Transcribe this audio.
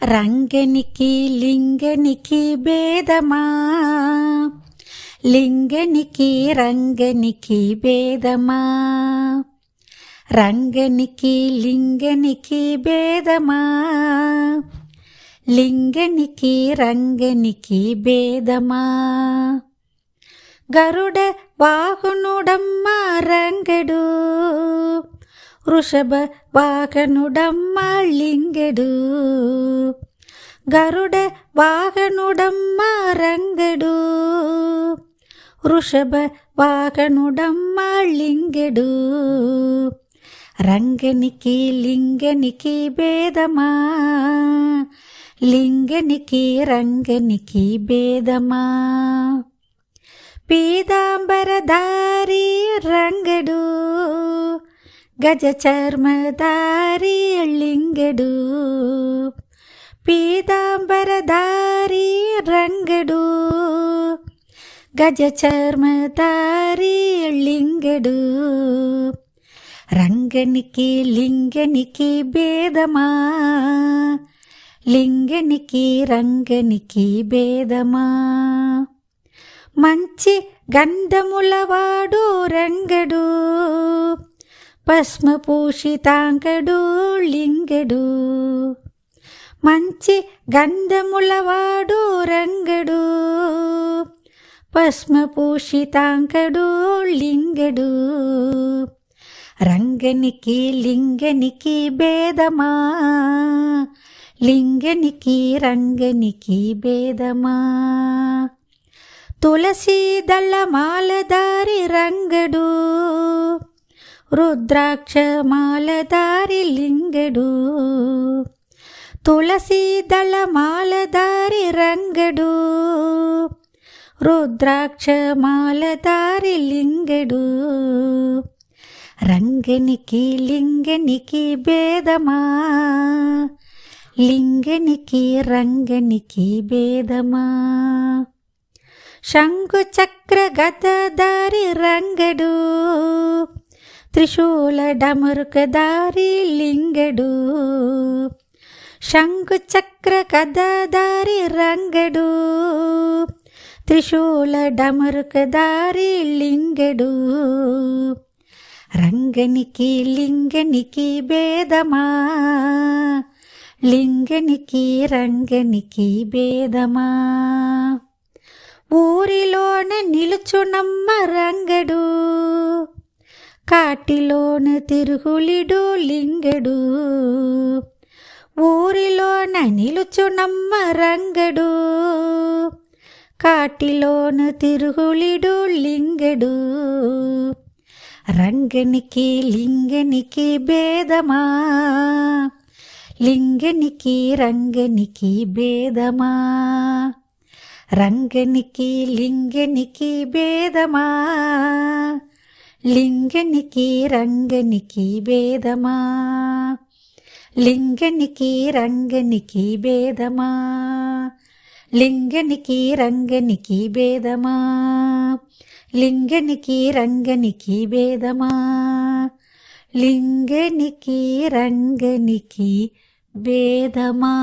రంగనికి లింగనికి భేదమా, లింగనికి రంగనికి భేదమా, రంగనికి లింగనికి భేదమా, లింగనికి రంగనికి భేదమా. గరుడ వాహనుడమ్మ రంగడు, వృషభ వాహనుడమ్మ లింగడు. గరుడ వాహనుడమ్మ రంగడు, వృషభ వాహనుడమ్మ లింగడు. రంగనికి లింగనికి భేదమా, లింగనికి రంగనికి భేదమా. పీతాంబరధారి రంగడు, గజ చర్మధారి లింగడు. పీతాంబరధారి రంగడు, గజ చర్మధారి లింగడు. రంగనికి లింగనికి భేదమా, లింగనికి రంగనికి భేదమా. మంచి గంధములవాడు రంగడు, భస్మపూషితాంగడు లింగడు. మంచి గంధములవాడు రంగడు, భస్మపూషితాంగడు లింగడు. రంగనికి లింగనికి భేదమా, లింగనికి రంగనికి భేదమా. తులసి దళమాలధారి రంగడు, రుద్రాక్ష మాలధారి లింగడు. తులసి దళమాలధారి రంగడు, రుద్రాక్ష మాలధారి లింగడు. రంగనికి లింగనికి భేదమా, లింగనికి రంగనికి భేదమా. శంకు చక్ర గదాధారి రంగడు, త్రిశూల డమరుకధారి లింగడు. శంకు చక్ర గదాధారి రంగడు, త్రిశూల డమరుకధారి లింగడు. రంగనికి లింగనికి భేదమా, లింగనికి రంగనికి భేదమా. ఊరిలోన నిలుచునమ్మ రంగడు, కాటిలోన తిరుగులిడు లింగడు. ఊరిలోన నిలుచునమ్మ రంగడు, కాటిలోన తిరుగులిడు లింగడు. రంగనికి లింగనికి భేదమా, లింగనికి రంగనికి భేదమా. రంగనికి లింగనికి భేదమా, లింగనికి రంగనికి భేదమా. లింగనికి రంగనికి భేదమా, లింగనికి రంగనికి భేదమా. లింగనికి రంగనికి భేదమా, లింగనికి రంగనికి భేదమా.